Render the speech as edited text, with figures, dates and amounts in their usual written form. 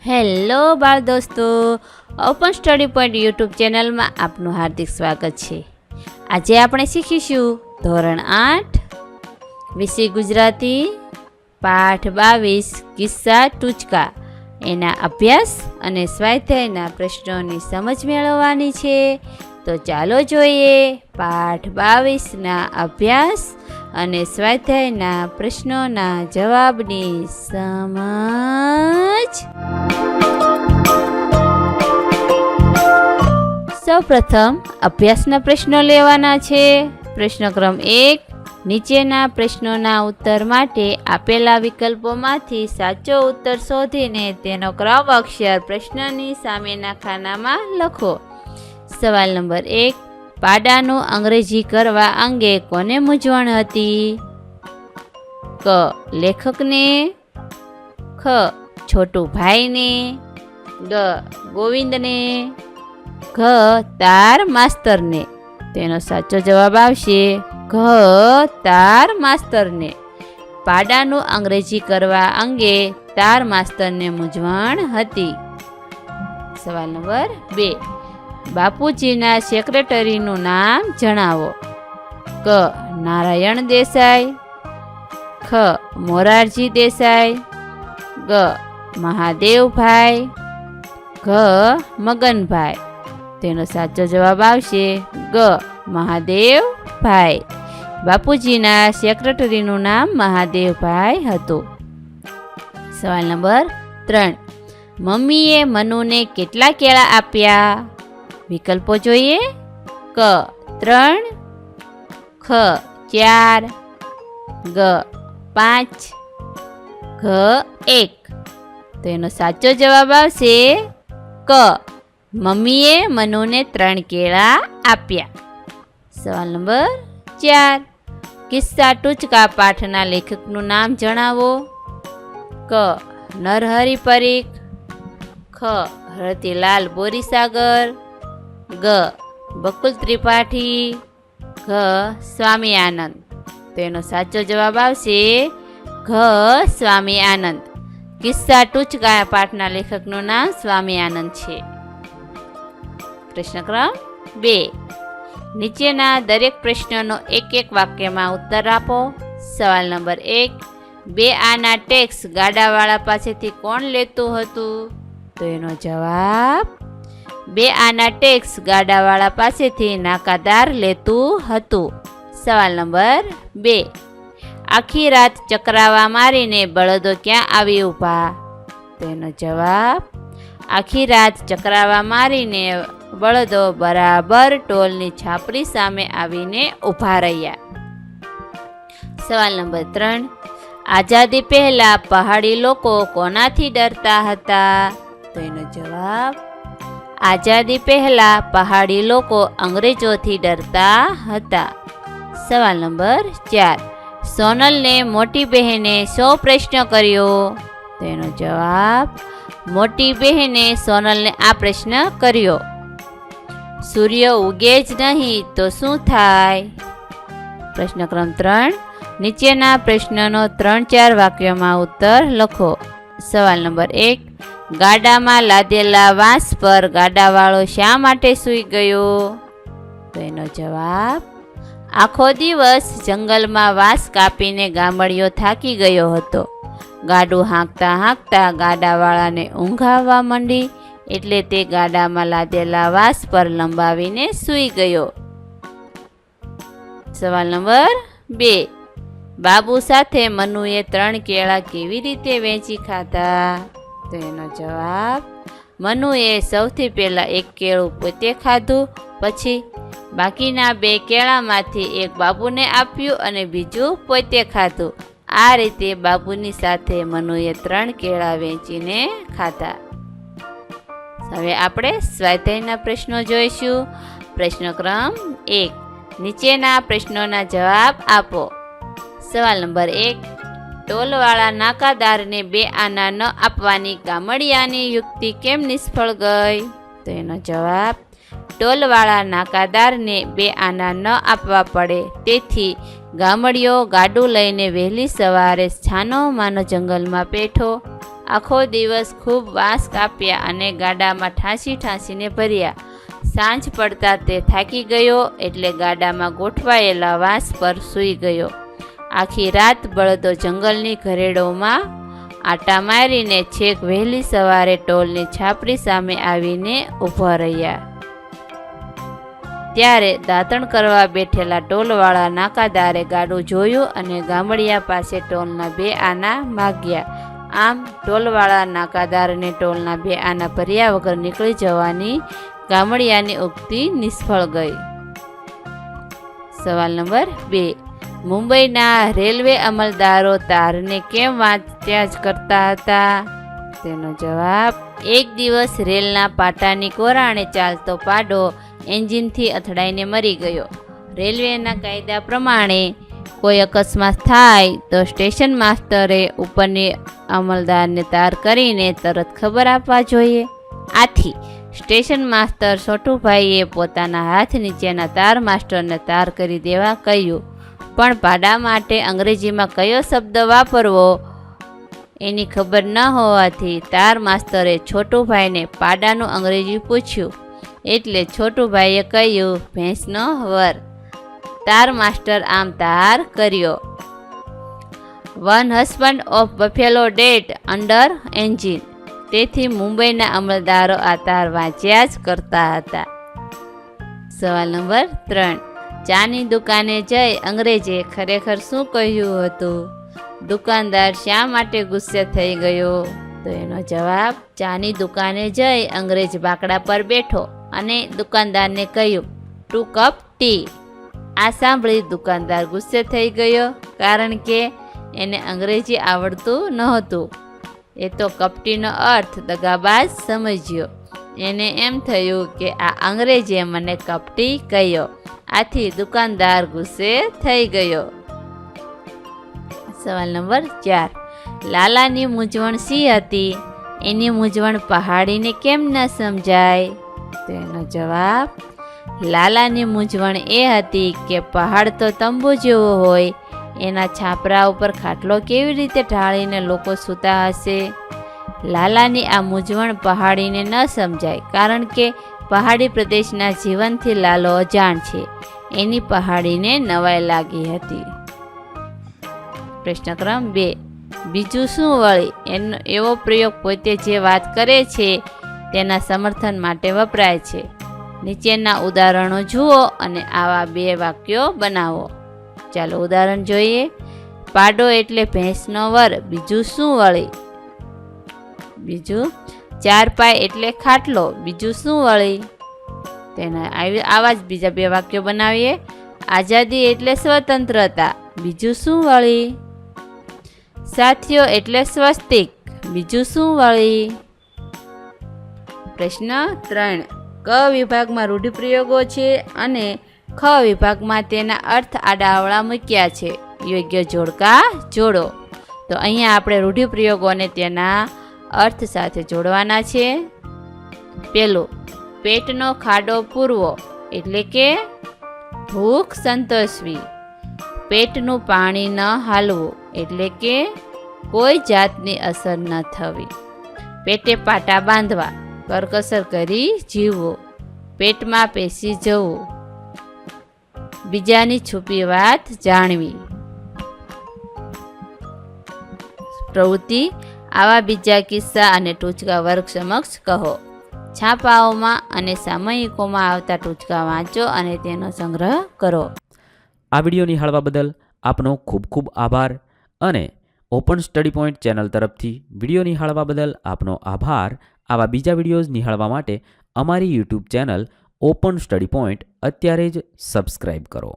Hello બાળ દોસ્તો, open study point YouTube ચેનલમાં આપનું હાર્દિક સ્વાગત છે. આજે આપણે શીખીશું ધોરણ 8 વિષય ગુજરાતી પાઠ 22 કિસ્સા ટૂચકા. એના અભ્યાસ અને સ્વાધ્યાયના પ્રશ્નોની સમજ મેળવવાની છે. તો ચાલો જોઈએ પાઠ 22ના અભ્યાસ અને સ્વાધ્યાયના પ્રશ્નોના જવાબની સમજ. સૌપ્રથમ અભ્યાસના પ્રશ્નો લેવાના છે. પ્રશ્ન ક્રમ 1. નીચેના પ્રશ્નોના ઉત્તર માટે આપેલા વિકલ્પોમાંથી સાચો ઉત્તર શોધીને તેનો ક્રમ અક્ષર પ્રશ્નની સામેના ખાનામાં લખો. સવાલ નંબર 1. પાડાનું અંગ્રેજી કરવા અંગે કોને મૂંઝવણ હતી? ક. લેખકને. ખ. છોટુભાઈને. ગ. ગોવિંદને. ઘ. તાર માસ્તરને. તેનો સાચો જવાબ આવશે ઘ. તાર માસ્તરને. પાડાનું અંગ્રેજી કરવા અંગે તાર માસ્તરને મૂંઝવણ હતી. સવાલ નંબર 2. બાપુજીના સેક્રેટરીનું નામ જણાવો. ક. નારાયણ દેસાઈ. ખ. મોરારજી દેસાઈ. ગ. મહાદેવભાઈ. ઘ. મગનભાઈ. તેનો સાચો જવાબ આવશે ગ. મહાદેવભાઈ. બાપુજીના સેક્રેટરીનું નામ મહાદેવભાઈ હતું. સવાલ નંબર 3. મમ્મીએ મનુને કેટલા કેળા આપ્યા? વિકલ્પો જોઈએ. ક. 3. ખ. 4. ગ. 5. ઘ. 1. તેનો સાચો જવાબ આવશે ક. મમ્મીએ મનુને 3 કેળા આપ્યા. સવાલ નંબર 4. કિસ્સા ટૂચકા પાઠના લેખકનું નામ જણાવો. ક. નરહરિ પરીખ. ખ. રતિલાલ બોરીસાગર. ગ. બકુલ ત્રિપાઠી. ઘ. સ્વામી આનંદ. તેનો સાચો જવાબ આવશે ઘ. સ્વામી આનંદ. કિસ્સા ટૂચકા પાઠના લેખકનું નામ સ્વામી આનંદ છે. પ્રશ્ન ક્રમ 2. નીચેના દરેક પ્રશ્નનો એક એક વાક્યમાં ઉત્તર આપો. સવાલ નંબર 1. 2 આના ટેક્સ ગાડાવાળા પાસેથી કોણ લેતું હતું? તો એનો જવાબ 2 આના ટેક્સ ગાડાવાળા પાસેથી નાકાદાર લેતું હતું. સવાલ નંબર 2. આખી રાત ચકરાવા મારીને બળદો ક્યાં આવી ઊભા? તેનો જવાબ આખી રાત ચકરાવા મારીને બળદો બરાબર ટોલની છાપરી સામે આવીને ઊભા રહ્યા. સવાલ નંબર 3. આઝાદી પહેલા પહાડી લોકો કોનાથી ડરતા હતા? તો એનો જવાબ આઝાદી પહેલા પહાડી લોકો અંગ્રેજોથી ડરતા હતા. સવાલ નંબર 4. સોનલને મોટી બહેને શો પ્રશ્ન કર્યો? તેનો જવાબ મોટી બહેને સોનલને આ પ્રશ્ન કર્યો. સૂર્ય ઉગે જ નહીં તો શું થાય? પ્રશ્ન ક્રમ 3. નીચેના પ્રશ્નનો 3-4 વાક્યોમાં ઉત્તર લખો. સવાલ નંબર 1. ગાડામાં લાદેલા વાંસ પર ગાડાવાળો શા માટે સૂઈ ગયો? તો એનો જવાબ આખો દિવસ જંગલમાં વાંસ કાપીને ગામડિયો થાકી ગયો હતો. ગાડું હાંકતા હાંકતા ગાડાવાળાને ઊંઘ આવવા માંડી એટલે તે ગાડામાં લાદેલા વાંસ પર લંબાવીને સૂઈ ગયો. સવાલ નંબર 2. બાબુ સાથે મનુએ 3 કેળા કેવી રીતે વહેંચી ખાધા? તો એનો જવાબ મનુએ સૌથી પહેલાં 1 કેળું પોતે ખાધું, પછી બાકીના 2 કેળામાંથી 1 બાબુને આપ્યું અને બીજું પોતે ખાધું. આ રીતે બાબુની સાથે મનુએ 3 કેળા વહેંચીને ખાધા. હવે આપણે સ્વાધ્યાયના પ્રશ્નો જોઈશું. પ્રશ્ન ક્રમ 1. નીચેના પ્રશ્નોના જવાબ આપો. સવાલ નંબર 1. ટોલવાળા નાકાદારને 2 આના ન આપવાની ગામડિયાની યુક્તિ કેમ નિષ્ફળ ગઈ? તો એનો જવાબ ટોલવાળા નાકાદારને 2 આના ન આપવા પડે તેથી ગામડિયો ગાડું લઈને વહેલી સવારે છાનો માનો જંગલમાં બેઠો. આખો દિવસ ખૂબ વાંસ કાપ્યા અને ગાડામાં ઠાંસીને ભર્યા. સાંજ પડતા તે થાકી ગયો એટલે ગાડામાં ગોઠવાયેલા વાંસ પર સૂઈ ગયો. આખી રાત બળદો જંગલની ઘરેડોમાં આટા મારીને છેક વહેલી સવારે ટોલની છાપરી સામે આવીને ઊભા રહ્યા. ત્યારે દાંતણ કરવા બેઠેલા ટોલવાળા નાકાદારે ગાડું જોયું અને ગામડિયા પાસે ટોલના 2 આના માગ્યા. આમ ટોલવાળા નાકાદારને ટોલના 2 આના ભર્યા વગર નીકળી જવાની ગામડિયાની ઉક્તિ નિષ્ફળ ગઈ. સવાલ નંબર 2. મુંબઈના રેલવે અમલદારો તારને કેમ વાંચ્યા જ કરતા હતા? તેનો જવાબ: એક દિવસ રેલના પાટાની કોરાણે ચાલતો પાડો એન્જિનથી અથડાઈને મરી ગયો. રેલવેના કાયદા પ્રમાણે કોઈ અકસ્માત થાય તો સ્ટેશન માસ્તરે ઉપરની અમલદારને તાર કરીને તરત ખબર આપવા જોઈએ. આથી સ્ટેશન માસ્તર છોટુભાઈએ પોતાના હાથ નીચેના તાર માસ્ટરને તાર કરી દેવા કહ્યું. પણ પાડા માટે અંગ્રેજીમાં કયો શબ્દ વાપરવો એની ખબર ન હોવાથી તાર માસ્તરે છોટુભાઈને પાડાનું અંગ્રેજી પૂછ્યું. એટલે છોટુભાઈએ કહ્યું, ભેંસનો વર. તાર માસ્ટર આમ તાર કર્યો. One husband of buffalo dead under engine. તેથી મુંબઈના અમલદારો આ તાર વાંચ્યા જ કરતા હતા. સવાલ નંબર 3. ચાની દુકાને જઈ અંગ્રેજે ખરેખર શું કહ્યું હતું? દુકાનદાર શા માટે ગુસ્સે થઈ ગયો? તો એનો જવાબ: ચાની દુકાને જઈ અંગ્રેજ બાકડા પર બેઠો અને દુકાનદારને કહ્યું, 2 કપ ટી. આ સાંભળી દુકાનદાર ગુસ્સે થઈ ગયો, કારણ કે એને અંગ્રેજી આવડતું નહોતું. એ તો કપટીનો અર્થ દગાબાજ સમજ્યો. એને એમ થયું કે આ અંગ્રેજે મને કપટી કહ્યો. આથી દુકાનદાર ગુસ્સે થઈ ગયો. સવાલ નંબર 4. લાલાની મૂંઝવણ શી હતી? એની મૂંઝવણ પહાડીને કેમ ન સમજાય? તેનો જવાબ: લાલાની મૂંઝવણ એ હતી કે પહાડ તો તંબુ જેવો હોય, એના છાપરા ઉપર ખાટલો કેવી રીતે ઢાળીને લોકો સૂતા હશે? લાલાની આ મૂંઝવણ પહાડીને ન સમજાય, કારણ કે પહાડી પ્રદેશના જીવનથી લાલો અજાણ છે. એની પહાડીને નવાઈ લાગી હતી. પ્રશ્ન ક્રમ 2. બીજું શું વળી? એનો એવો પ્રયોગ પોતે જે વાત કરે છે તેના સમર્થન માટે વપરાય છે. નીચેના ઉદાહરણો જુઓ અને આવા 2 વાક્યો બનાવો. ચાલો ઉદાહરણ જોઈએ. પાડો એટલે ભેંસનો વર. બીજું શું વળી? બીજું, 4 પાય એટલે ખાટલો. બીજું શું વળી? તેના આવા જ બીજા 2 વાક્યો બનાવીએ. આઝાદી એટલે સ્વતંત્રતા. બીજું શું વળી? સાથીઓ એટલે સ્વસ્તિક. બીજું શું વળી? પ્રશ્ન 3. ક વિભાગમાં રૂઢિપ્રયોગો છે અને ખ વિભાગમાં તેના અર્થ આડાઅવળા મૂક્યા છે. યોગ્ય જોડકા જોડો. તો અહીંયા આપણે રૂઢિપ્રયોગોને તેના અર્થ સાથે જોડવાના છે. પહેલું, પેટનો ખાડો પૂરવો એટલે કે ભૂખ સંતોષવી. પેટનું પાણી ન હાલવું એટલે કે કોઈ જાતની અસર ન થવી. પેટે પાટા બાંધવા, કરકસર કરી જીવવું. પેટમાં પેસી જવું, બીજાની છુપી વાત જાણવી. પ્રવૃત્તિ: આવા બીજા કિસ્સા અને ટૂચકા વર્ગ સમક્ષ કહો. છાપાઓમાં અને સામયિકોમાં આવતા ટૂચકા વાંચો અને તેનો સંગ્રહ કરો. આ વિડીયો નિહાળવા બદલ આપનો ખૂબ ખૂબ આભાર અને ઓપન સ્ટડી પોઈન્ટ ચેનલ તરફથી વિડીયો નિહાળવા બદલ આપનો આભાર. આવા બીજા વિડીયોઝ નિહાળવા માટે અમારી YouTube channel open study point અત્યારે જ સબસ્ક્રાઈબ કરો.